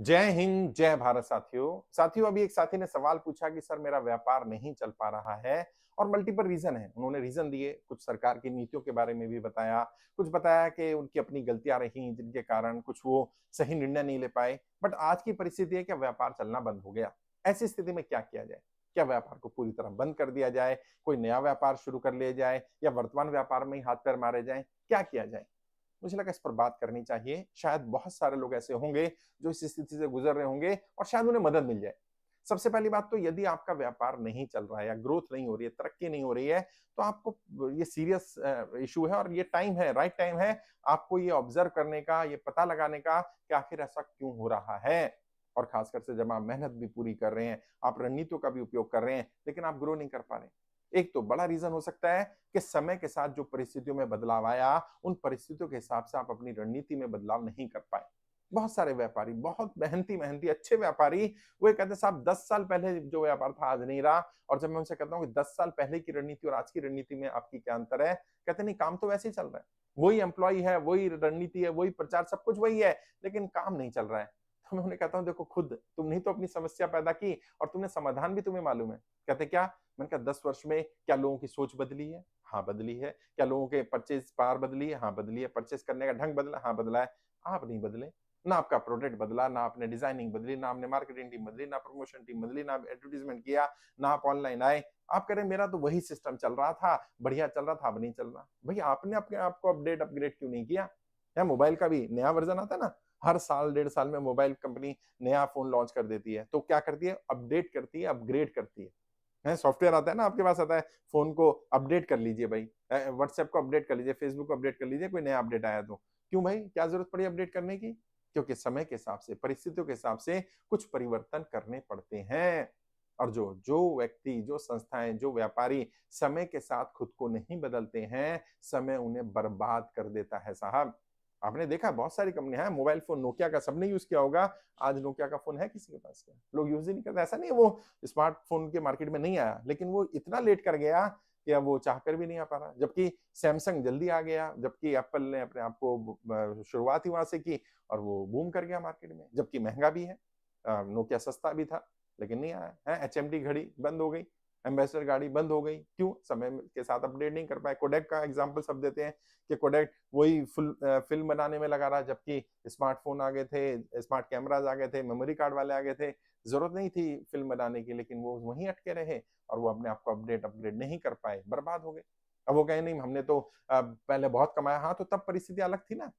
जय हिंद, जय भारत साथियों। साथियों, अभी एक साथी ने सवाल पूछा कि सर मेरा व्यापार नहीं चल पा रहा है और मल्टीपल रीज़न है। उन्होंने रीज़न दिए, कुछ सरकार की नीतियों के बारे में भी बताया, कुछ बताया कि उनकी अपनी गलतियाँ रहीं जिनके कारण कुछ वो सही निर्णय नहीं ले पाए। बट आज की परिस्थिति है कि व्यापार चलना बंद हो गया। ऐसी स्थिति में क्या किया जाए? क्या व्यापार को पूरी तरह बंद कर दिया जाए, कोई नया व्यापार शुरू कर लिया जाए या वर्तमान व्यापार में ही हाथ-पैर मारे जाएँ? क्या किया जाए? मुझे लगा इस पर बात करनी चाहिए। शायद बहुत सारे लोग ऐसे होंगे जो इस स्थिति से गुजर रहे होंगे और शायद उन्हें मदद मिल जाए। सबसे पहली बात तो यदि आपका व्यापार नहीं चल रहा है या ग्रोथ नहीं हो रही है, तरक्की नहीं हो रही है, तो आपको ये सीरियस इश्यू है और ये टाइम है, राइट टाइम है आपको ये ऑब्जर्व करने का, ये पता लगाने का कि आखिर ऐसा क्यों हो रहा है। और खासकर से जब आप मेहनत भी पूरी कर रहे हैं, आप रणनीतियों का भी उपयोग कर रहे हैं, लेकिन आप ग्रो नहीं कर पा रहे हैं। एक तो बड़ा रीज़न हो सकता है कि समय के साथ जो परिस्थितियों में बदलाव आया, उन परिस्थितियों के हिसाब से आप अपनी रणनीति में बदलाव नहीं कर पाए। बहुत सारे व्यापारी, बहुत मेहनती-मेहनती अच्छे व्यापारी, वो ये कहते हैं साहब 10 साल पहले जो व्यापार था आज नहीं रहा। और जब मैं उनसे कहता हूँ कि 10 साल पहले की रणनीति और आज की रणनीति में आपकी क्या अंतर है? कहते नहीं काम तो वैसे ही चल रहा है। वही एम्प्लॉयी है, वही रणनीति है, वही प्रचार सब कुछ वही है, लेकिन काम नहीं चल रहा है। तो मैं उन्हें कहता हूँ देखो खुद तुमने ही तो अपनी समस्या पैदा की और तुमने समाधान भी तुम्हें मालूम है। कहते क्या? मैंने कहा 10 वर्ष में क्या लोगों की सोच बदली है? हाँ, बदली है। क्या लोगों के परचेज़ पावर बदली है? हाँ, बदली है। परचेज़ करने का ढंग बदला? हाँ, बदला है। आप नहीं बदले। ना आपका प्रोडक्ट बदला, ना आपने डिज़ाइनिंग बदली, ना आपने मार्केटिंग टीम बदली, ना प्रमोशन टीम बदली, ना एडवर्टाइज़मेंट किया, ना आप ऑनलाइन आए। आप कह रहे हैं मेरा तो वही सिस्टम चल रहा था, बढ़िया चल रहा था, अब नहीं चल रहा। भई आपने अपने आप को अपग्रेड क्यों नहीं किया? या मोबाइल का भी नया वर्ज़न आता है ना, हर साल, डेढ़ साल में मोबाइल कंपनी नया फ़ोन लॉन्च कर देती है। तो क्या करती है? अपडेट करती है, अपग्रेड करती है। हैं, सॉफ्टवेयर आता है ना आपके पास आता है, फ़ोन को अपडेट कर लीजिए भाई। व्हाट्सएप को अपडेट कर लीजिए, फेसबुक को अपडेट कर लीजिए, कोई नया अपडेट आया तो। क्यों भाई? क्या ज़रूरत पड़ी अपडेट करने की? क्योंकि समय के हिसाब से, परिस्थितियों के हिसाब से कुछ परिवर्तन करने पड़ते हैं। और जो जो व्यक्ति, जो संस्थाएँ, जो व्यापारी समय के साथ खुद को नहीं बदलते हैं, समय उन्हें बर्बाद कर देता है साहब। आपने देखा बहुत सारी कंपनियाँ हैं, मोबाइल फ़ोन नोकिया का सबने यूज़ किया होगा। आज नोकिया का फ़ोन है किसी के पास क्या? लोग यूज़ ही नहीं करते। ऐसा नहीं है वो स्मार्टफ़ोन के मार्केट में नहीं आया, लेकिन वो इतना लेट कर गया कि अब वो चाहकर भी नहीं आ पा रहा। जबकि सैमसंग जल्दी आ गया, जबकि एप्पल ने अपने आप को शुरुआत ही वहाँ से की और वो बूम कर गया मार्केट में, जबकि महँगा भी है। नोकिया सस्ता भी था, लेकिन नहीं आया। हैं, एचएमडी घड़ी बंद हो गई, एम्बेसडर गाड़ी बंद हो गई। क्यों? समय के साथ अपडेट नहीं कर पाए। कोडैक का एग्ज़ाम्पल सब देते हैं कि कोडैक वही फ़िल्म बनाने में लगा रहा, जबकि स्मार्टफ़ोन आ गए थे, स्मार्ट कैमराज़ आ गए थे, मेमोरी कार्ड वाले आ गए थे। ज़रूरत नहीं थी फ़िल्म बनाने की, लेकिन वो वहीं अटके रहे और वो अपने आप को अपग्रेड नहीं कर पाए, बर्बाद हो गए। अब वो कहें नहीं हमने तो पहले बहुत कमाया, हाँ, तो तब परिस्थिति अलग थी ना।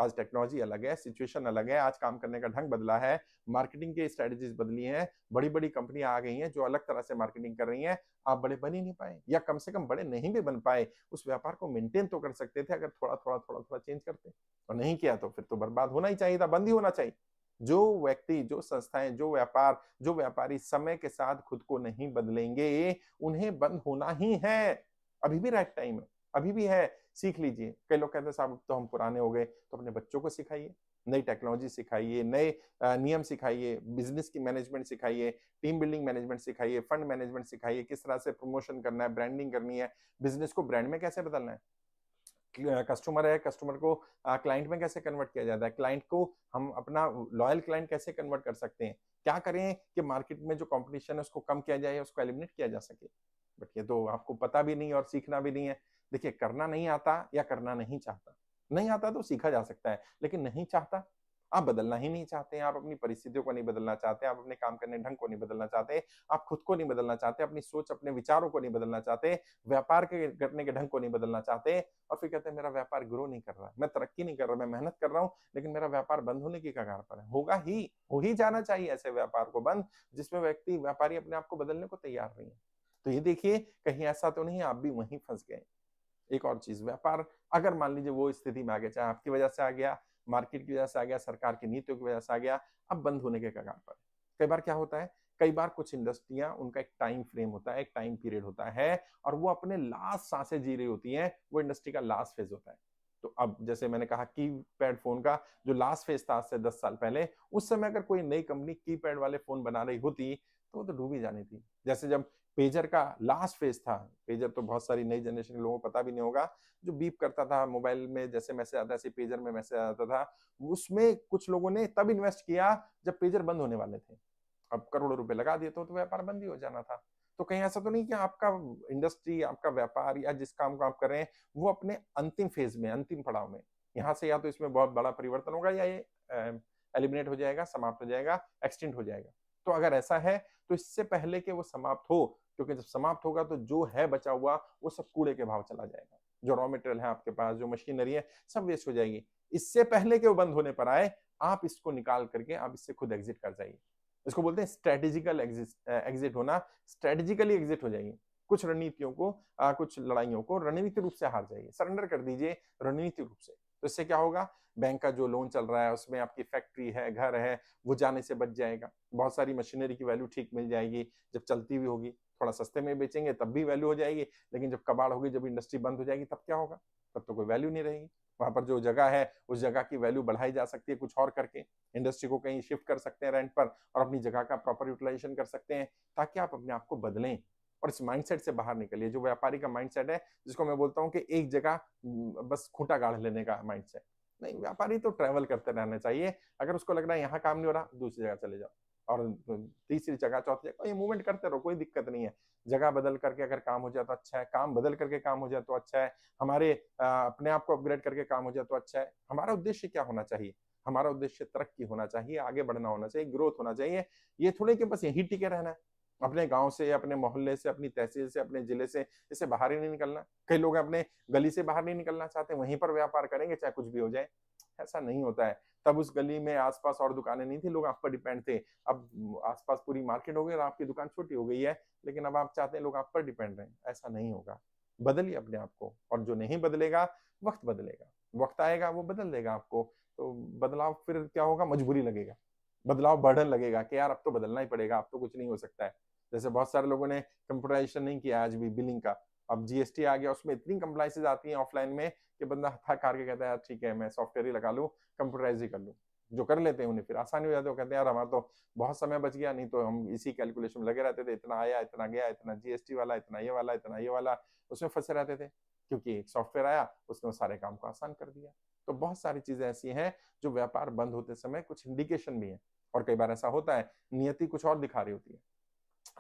आज टेक्नोलॉजी अलग है, सिचुएशन अलग है, आज काम करने का ढंग बदला है, मार्केटिंग की स्ट्रैटेजीज़ बदली हैं, बड़ी-बड़ी कंपनियाँ आ गई हैं जो अलग तरह से मार्केटिंग कर रही हैं। आप बड़े बन ही नहीं पाए या कम से कम बड़े नहीं भी बन पाए, उस व्यापार को मेंटेन तो कर सकते थे अगर थोड़ा-थोड़ा, थोड़ा-थोड़ा चेंज करते और नहीं किया तो फिर तो बर्बाद होना ही चाहिए था, बंद ही होना चाहिए। जो व्यक्ति, जो संस्थाएँ, जो व्यापार, जो व्यापारी समय के साथ खुद को नहीं बदलेंगे, उन्हें बंद होना ही है। अभी भी राइट टाइम है, अभी भी है, सीख लीजिए। कई लोग कहते हैं साहब अब तो हम पुराने हो गए, तो अपने बच्चों को सिखाइए, नई टेक्नोलॉजी सिखाइए, नए नियम सिखाइए, बिज़नेस की मैनेजमेंट सिखाइए, टीम बिल्डिंग मैनेजमेंट सिखाइए, फंड मैनेजमेंट सिखाइए, किस तरह से प्रमोशन करना है, ब्रांडिंग करनी है, बिज़नेस को ब्रांड में कैसे बदलना है। कस्टमर है, कस्टमर को क्लाइंट में कैसे कन्वर्ट किया जाता है, क्लाइंट को हम अपना लॉयल क्लाइंट कैसे कन्वर्ट कर सकते हैं, क्या करें कि मार्केट में जो कॉम्पिटिशन है उसको कम किया जाए, उसको एलिमिनेट किया जा सके। बट ये तो आपको पता भी नहीं और सीखना भी नहीं है। देखिए करना नहीं आता या करना नहीं चाहता, नहीं आता तो सीखा जा सकता है, लेकिन नहीं चाहता, आप बदलना ही नहीं चाहते हैं, आप अपनी परिस्थितियों को नहीं बदलना चाहते, आप अपने काम करने ढंग को नहीं बदलना चाहते, आप खुद को नहीं बदलना चाहते, अपनी सोच, अपने विचारों को नहीं बदलना चाहते, व्यापार के करने के ढंग को नहीं बदलना चाहते और फिर कहते हैं मेरा व्यापार ग्रो नहीं कर रहा, मैं तरक्की नहीं कर रहा, मैं मेहनत कर रहा हूँ, लेकिन मेरा व्यापार बंद होने की कगार पर है। होगा ही, हो ही जाना चाहिए ऐसे व्यापार को बंद, जिसमें व्यक्ति, व्यापारी अपने आप को बदलने को तैयार नहीं है। तो ये देखिए, कहीं ऐसा तो नहीं है आप भी वहीं फँस गए। एक और चीज़, व्यापार अगर मान लीजिए वो स्थिति में आ गया, चाहे आपकी वजह से आ गया, मार्केट की वजह से आ गया, सरकार की नीतियों की वजह से आ गया, अब बंद होने के कगार पर है। कई बार क्या होता है, कई बार कुछ इंडस्ट्रियाँ उनका एक टाइम फ्रेम होता है, एक टाइम पीरियड होता है और वो अपने लास्ट साँसें जी रही होती हैं, वो इंडस्ट्री का लास्ट फेज़ होता है। तो अब जैसे मैंने कहा कीपैड फ़ोन का जो लास्ट फ़ेज़ था आज से 10 साल पहले, उस समय अगर कोई नई कंपनी कीपैड वाले फ़ोन बना रही होती, तो वो तो डूब ही जानी थी। जैसे जब पेजर का लास्ट फ़ेज़ था, पेजर तो बहुत सारी नई जनरेशन के लोगों को पता भी नहीं होगा, जो बीप करता था मोबाइल में जैसे मैसेज आता है, ऐसे पेजर में मैसेज आता था। उसमें कुछ लोगों ने तब इन्वेस्ट किया, जब पेजर बंद होने वाले थे। अब करोड़ों रुपए लगा दिए तो व्यापार बंद ही हो जाना था। तो कहीं ऐसा तो नहीं कि आपका इंडस्ट्री, आपका व्यापार या जिस काम को आप कर रहे हैं, वो अपने अंतिम फेज़ में, अंतिम पड़ाव में, यहाँ से या तो इसमें बहुत बड़ा परिवर्तन होगा या ये एलिमिनेट हो जाएगा, समाप्त हो जाएगा, एक्सटिंक्ट हो जाएगा। तो अगर ऐसा है, तो इससे पहले कि वो समाप्त हो, क्योंकि जब समाप्त होगा तो जो है बचा हुआ, वो सब कूड़े के भाव चला जाएगा। जो रॉ मटेरियल है आपके पास, जो मशीनरी है, सब वेस्ट हो जाएगी। इससे पहले कि वो बंद होने पर आए, आप इसको निकाल करके आप इससे खुद एग्ज़िट कर जाइए। इसको बोलते हैं स्ट्रेटेजिकल एग्जिट होना, स्ट्रेटेजिकली एग्जिट हो जाइए। कुछ रणनीतियों को कुछ लड़ाइयों को रणनीतिक रूप से हार जाइए, सरेंडर कर दीजिए रणनीतिक रूप से। तो इससे क्या होगा, बैंक का जो लोन चल रहा है उसमें आपकी फैक्ट्री है, घर है, वो जाने से बच जाएगा। बहुत सारी मशीनरी की वैल्यू ठीक मिल जाएगी, जब चलती हुई होगी। थोड़ा सस्ते में बेचेंगे तब भी वैल्यू हो जाएगी, लेकिन जब कबाड़ होगी, जब इंडस्ट्री बंद हो जाएगी तब क्या होगा? तब तो कोई वैल्यू नहीं रहेगी। वहां पर जो जगह है, उस जगह की वैल्यू बढ़ाई जा सकती है कुछ और करके। इंडस्ट्री को कहीं शिफ्ट कर सकते हैं रेंट पर और अपनी जगह का प्रॉपर यूटिलाइजेशन कर सकते हैं, ताकि आप अपने आप को बदलें और इस माइंडसेट से बाहर निकलिए। जो व्यापारी का माइंडसेट है, जिसको मैं बोलता हूँ कि एक जगह बस खूंटा गाड़ लेने का माइंडसेट। नहीं, व्यापारी तो ट्रैवल करते रहना चाहिए। अगर उसको लग रहा है यहाँ काम नहीं हो रहा, दूसरी जगह चले जाओ और तीसरी जगह, चौथी जगह, ये मूवमेंट करते रहो, कोई दिक्कत नहीं है। जगह बदल करके अगर काम हो जाए तो अच्छा है, काम बदल करके काम हो जाए तो अच्छा है, हमारे अपने आप को अपग्रेड करके काम हो जाए तो अच्छा है। हमारा उद्देश्य क्या होना चाहिए? हमारा उद्देश्य तरक्की होना चाहिए, आगे बढ़ना होना चाहिए, ग्रोथ होना चाहिए। ये थोड़ी कि बस यहीं टिके रहना है। अपने गाँव से, अपने मोहल्ले से, अपनी तहसील से, अपने जिले से, इससे बाहर ही नहीं निकलना। कई लोग अपने गली से बाहर नहीं निकलना चाहते, वहीं पर व्यापार करेंगे चाहे कुछ भी हो जाए। ऐसा नहीं होता है। तब उस गली में आस-पास और दुकानें नहीं थी, लोग आप पर डिपेंड थे। अब आस-पास पूरी मार्केट हो गई और आपकी दुकान छोटी हो गई है, लेकिन अब आप चाहते हैं लोग आप पर डिपेंड रहें। ऐसा नहीं होगा। बदलिए अपने आप को, और जो नहीं बदलेगा, वक़्त बदलेगा। वक़्त आएगा, वो बदल देगा आपको। तो बदलाव फिर क्या होगा, मजबूरी लगेगा। बदलाव बर्डन लगेगा कि यार अब तो बदलना ही पड़ेगा, अब तो कुछ नहीं हो सकता है। जैसे बहुत सारे लोगों ने कंप्यूटराइज़ेशन नहीं किया आज भी बिलिंग का। अब जीएसटी आ गया, उसमें इतनी कंप्लायंसेस आती हैं ऑफलाइन में कि बंदा थक हार के कहता है यार ठीक है, मैं सॉफ्टवेयर ही लगा लूँ, कंप्यूटराइज़ ही कर लूँ। जो कर लेते हैं उन्हें फिर आसानी हो जाती है, वो कहते हैं यार हमारा तो बहुत समय बच गया, नहीं तो हम इसी कैलकुलेशन में लगे रहते थे, इतना आया, इतना गया, इतना जीएसटी वाला, इतना ये वाला, इतना ये वाला, उसमें फँसे रहते थे। क्योंकि एक सॉफ्टवेयर आया, उसने वो सारे काम को आसान कर दिया। तो बहुत सारी चीज़ें ऐसी हैं, जो व्यापार बंद होते समय कुछ इंडिकेशन भी हैं, और कई बार ऐसा होता है, नियति कुछ और दिखा रही होती है।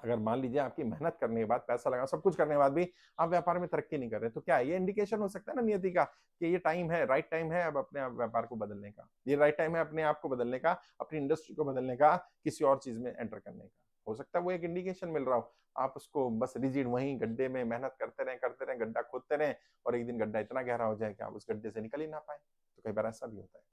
अगर मान लीजिए आपकी मेहनत करने के बाद, पैसा लगा, सब कुछ करने के बाद भी आप व्यापार में तरक्की नहीं कर रहे, तो क्या ये इंडिकेशन हो सकता है ना नियति का कि ये टाइम है, राइट टाइम है अब अपने आप व्यापार को बदलने का। ये राइट टाइम है अपने आप को बदलने का, अपनी इंडस्ट्री को बदलने का, किसी और चीज़ में एंटर करने का। हो सकता है वो एक इंडिकेशन मिल रहा हो। आप उसको बस रिजिड वहीं गड्ढे में मेहनत करते रहें, गड्ढा खोदते रहें और एक दिन गड्ढा इतना गहरा हो जाए कि आप उस गड्ढे से निकल ही ना पाएँ। तो कई बार ऐसा भी होता है।